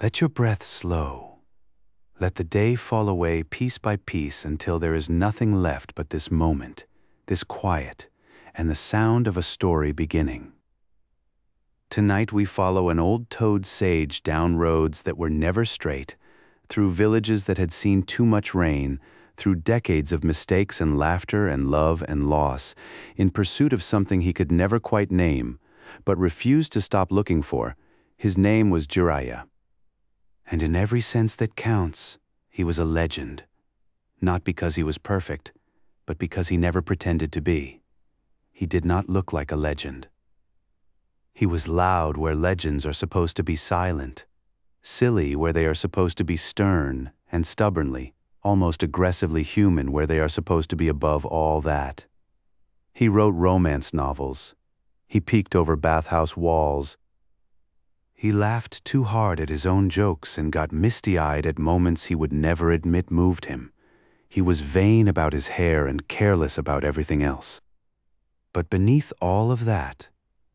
Let your breath slow. Let the day fall away piece by piece until there is nothing left but this moment, this quiet, and the sound of a story beginning. Tonight we follow an old toad sage down roads that were never straight, through villages that had seen too much rain, through decades of mistakes and laughter and love and loss, in pursuit of something he could never quite name, but refused to stop looking for. His name was Jiraiya. And in every sense that counts, he was a legend. Not because he was perfect, but because he never pretended to be. He did not look like a legend. He was loud where legends are supposed to be silent, silly where they are supposed to be stern, and stubbornly, almost aggressively human where they are supposed to be above all that. He wrote romance novels. He peeked over bathhouse walls. He laughed too hard at his own jokes and got misty-eyed at moments he would never admit moved him. He was vain about his hair and careless about everything else. But beneath all of that,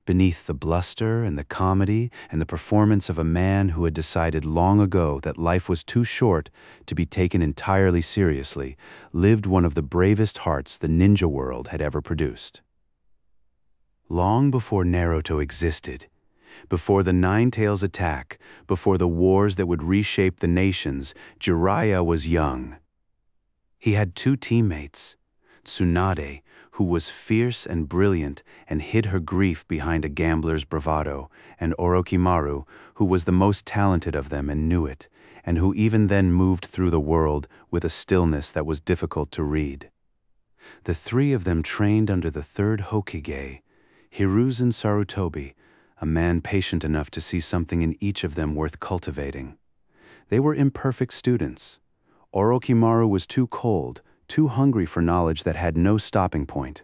beneath the bluster and the comedy and the performance of a man who had decided long ago that life was too short to be taken entirely seriously, lived one of the bravest hearts the ninja world had ever produced. Long before Naruto existed, before the Nine Tails attack, before the wars that would reshape the nations, Jiraiya was young. He had two teammates, Tsunade, who was fierce and brilliant and hid her grief behind a gambler's bravado, and Orochimaru, who was the most talented of them and knew it, and who even then moved through the world with a stillness that was difficult to read. The three of them trained under the third Hokage, Hiruzen Sarutobi, a man patient enough to see something in each of them worth cultivating. They were imperfect students. Orochimaru was too cold, too hungry for knowledge that had no stopping point.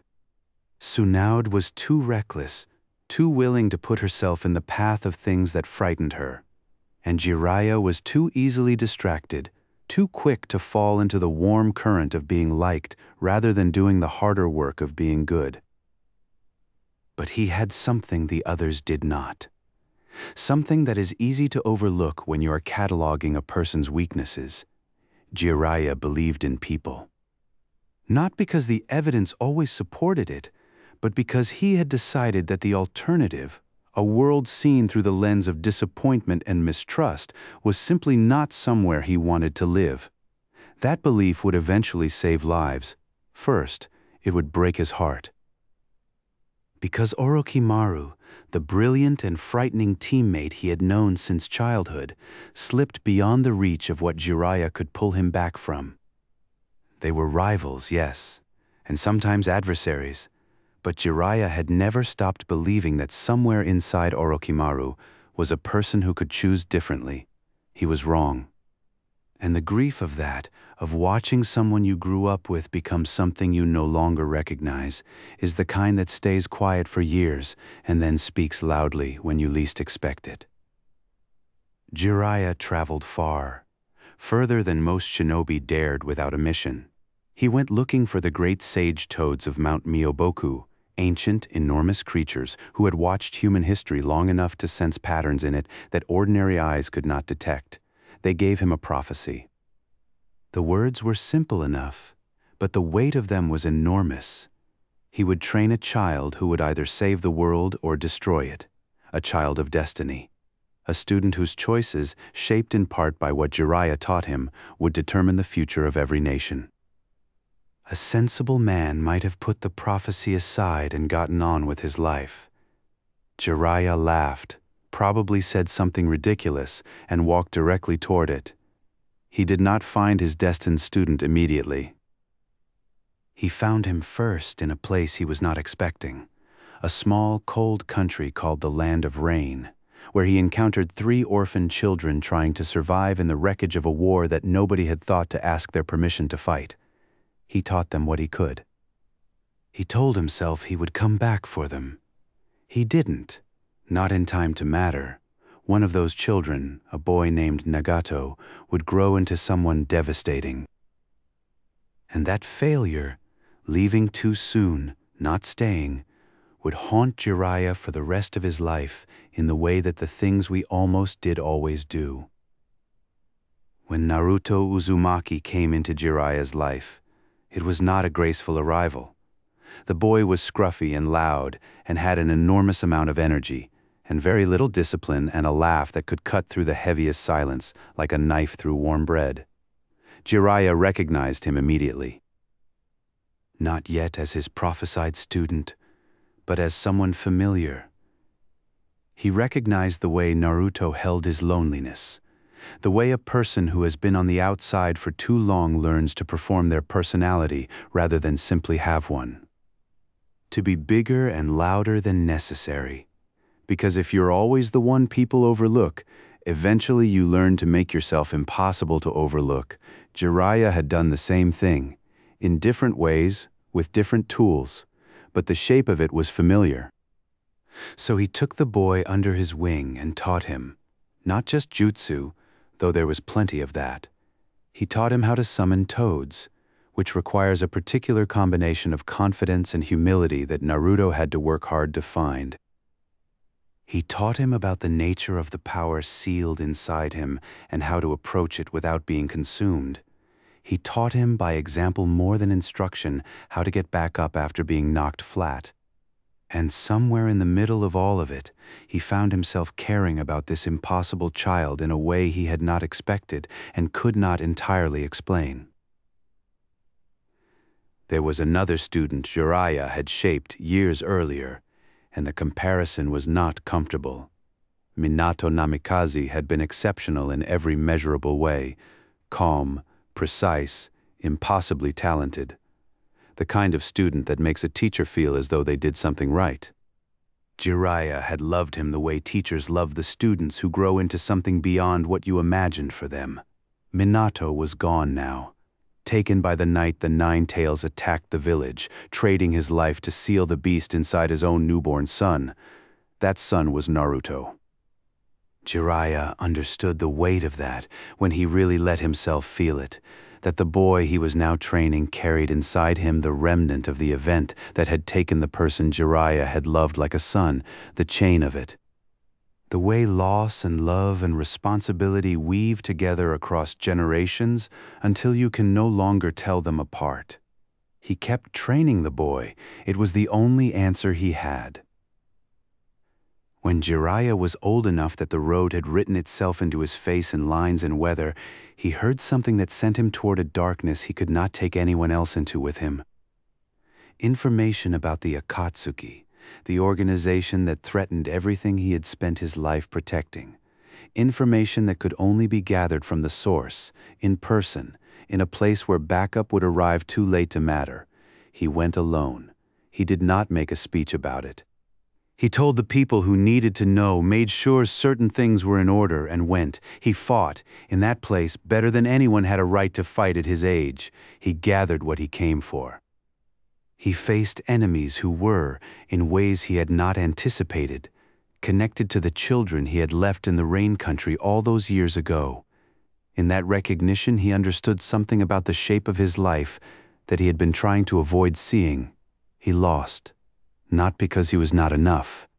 Tsunade was too reckless, too willing to put herself in the path of things that frightened her. And Jiraiya was too easily distracted, too quick to fall into the warm current of being liked rather than doing the harder work of being good. But he had something the others did not. Something that is easy to overlook when you are cataloging a person's weaknesses. Jiraiya believed in people. Not because the evidence always supported it, but because he had decided that the alternative, a world seen through the lens of disappointment and mistrust, was simply not somewhere he wanted to live. That belief would eventually save lives. First, it would break his heart. Because Orochimaru, the brilliant and frightening teammate he had known since childhood, slipped beyond the reach of what Jiraiya could pull him back from. They were rivals, yes, and sometimes adversaries, but Jiraiya had never stopped believing that somewhere inside Orochimaru was a person who could choose differently. He was wrong. And the grief of that, of watching someone you grew up with become something you no longer recognize, is the kind that stays quiet for years and then speaks loudly when you least expect it. Jiraiya traveled far, further than most shinobi dared without a mission. He went looking for the great sage toads of Mount Myoboku, ancient, enormous creatures who had watched human history long enough to sense patterns in it that ordinary eyes could not detect. They gave him a prophecy. The words were simple enough, but the weight of them was enormous. He would train a child who would either save the world or destroy it, a child of destiny, a student whose choices, shaped in part by what Jiraiya taught him, would determine the future of every nation. A sensible man might have put the prophecy aside and gotten on with his life. Jiraiya laughed, probably said something ridiculous, and walked directly toward it. He did not find his destined student immediately. He found him first in a place he was not expecting, a small, cold country called the Land of Rain, where he encountered 3 orphan children trying to survive in the wreckage of a war that nobody had thought to ask their permission to fight. He taught them what he could. He told himself he would come back for them. He didn't. Not in time to matter. One of those children, a boy named Nagato, would grow into someone devastating. And that failure, leaving too soon, not staying, would haunt Jiraiya for the rest of his life in the way that the things we almost did always do. When Naruto Uzumaki came into Jiraiya's life, it was not a graceful arrival. The boy was scruffy and loud and had an enormous amount of energy and very little discipline and a laugh that could cut through the heaviest silence like a knife through warm bread. Jiraiya recognized him immediately. Not yet as his prophesied student, but as someone familiar. He recognized the way Naruto held his loneliness, the way a person who has been on the outside for too long learns to perform their personality rather than simply have one. To be bigger and louder than necessary. Because if you're always the one people overlook, eventually you learn to make yourself impossible to overlook. Jiraiya had done the same thing, in different ways, with different tools, but the shape of it was familiar. So he took the boy under his wing and taught him, not just jutsu, though there was plenty of that. He taught him how to summon toads, which requires a particular combination of confidence and humility that Naruto had to work hard to find. He taught him about the nature of the power sealed inside him and how to approach it without being consumed. He taught him by example more than instruction how to get back up after being knocked flat. And somewhere in the middle of all of it, he found himself caring about this impossible child in a way he had not expected and could not entirely explain. There was another student Jiraiya had shaped years earlier, and the comparison was not comfortable. Minato Namikaze had been exceptional in every measurable way, calm, precise, impossibly talented. The kind of student that makes a teacher feel as though they did something right. Jiraiya had loved him the way teachers love the students who grow into something beyond what you imagined for them. Minato was gone now, taken by the night the Nine Tails attacked the village, trading his life to seal the beast inside his own newborn son. That son was Naruto. Jiraiya understood the weight of that when he really let himself feel it, that the boy he was now training carried inside him the remnant of the event that had taken the person Jiraiya had loved like a son, the chain of it. The way loss and love and responsibility weave together across generations until you can no longer tell them apart. He kept training the boy. It was the only answer he had. When Jiraiya was old enough that the road had written itself into his face in lines and weather, he heard something that sent him toward a darkness he could not take anyone else into with him. Information about the Akatsuki, the organization that threatened everything he had spent his life protecting. Information that could only be gathered from the source, in person, in a place where backup would arrive too late to matter. He went alone. He did not make a speech about it. He told the people who needed to know, made sure certain things were in order, and went. He fought. In that place, better than anyone had a right to fight at his age. He gathered what he came for. He faced enemies who were, in ways he had not anticipated, connected to the children he had left in the rain country all those years ago. In that recognition, he understood something about the shape of his life that he had been trying to avoid seeing. He lost. Not because he was not enough,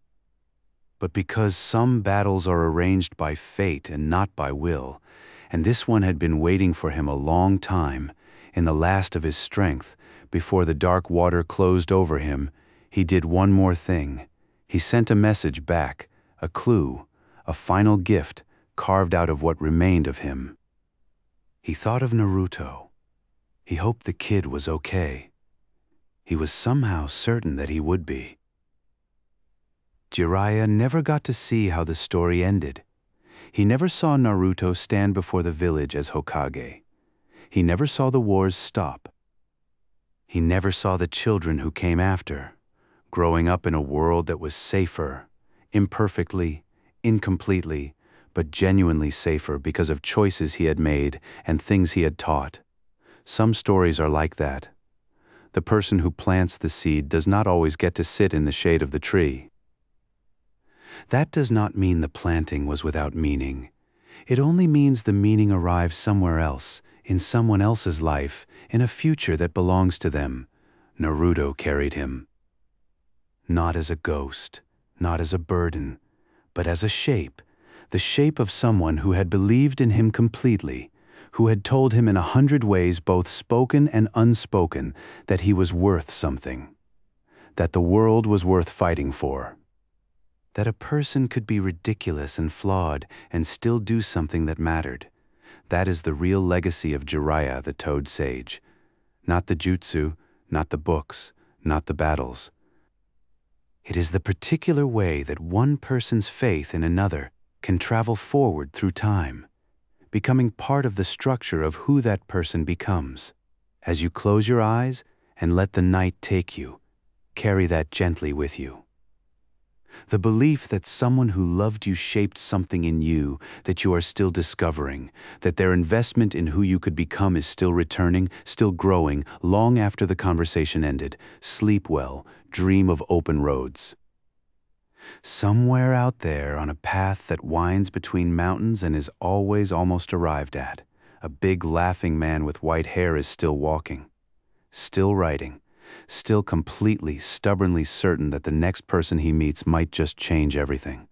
but because some battles are arranged by fate and not by will, and this one had been waiting for him a long time. In the last of his strength, before the dark water closed over him, he did one more thing. He sent a message back, a clue, a final gift carved out of what remained of him. He thought of Naruto. He hoped the kid was okay. He was somehow certain that he would be. Jiraiya never got to see how the story ended. He never saw Naruto stand before the village as Hokage. He never saw the wars stop. He never saw the children who came after, growing up in a world that was safer, imperfectly, incompletely, but genuinely safer because of choices he had made and things he had taught. Some stories are like that. The person who plants the seed does not always get to sit in the shade of the tree. That does not mean the planting was without meaning. It only means the meaning arrives somewhere else, in someone else's life, in a future that belongs to them. Naruto carried him. Not as a ghost, not as a burden, but as a shape, the shape of someone who had believed in him completely, who had told him in 100 ways, both spoken and unspoken, that he was worth something, that the world was worth fighting for, that a person could be ridiculous and flawed and still do something that mattered. That is the real legacy of Jiraiya, the Toad Sage. Not the jutsu, not the books, not the battles. It is the particular way that one person's faith in another can travel forward through time, becoming part of the structure of who that person becomes. As you close your eyes and let the night take you, carry that gently with you. The belief that someone who loved you shaped something in you that you are still discovering, that their investment in who you could become is still returning, still growing, long after the conversation ended. Sleep well, dream of open roads. Somewhere out there on a path that winds between mountains and is always almost arrived at, a big laughing man with white hair is still walking, still writing, still completely, stubbornly certain that the next person he meets might just change everything.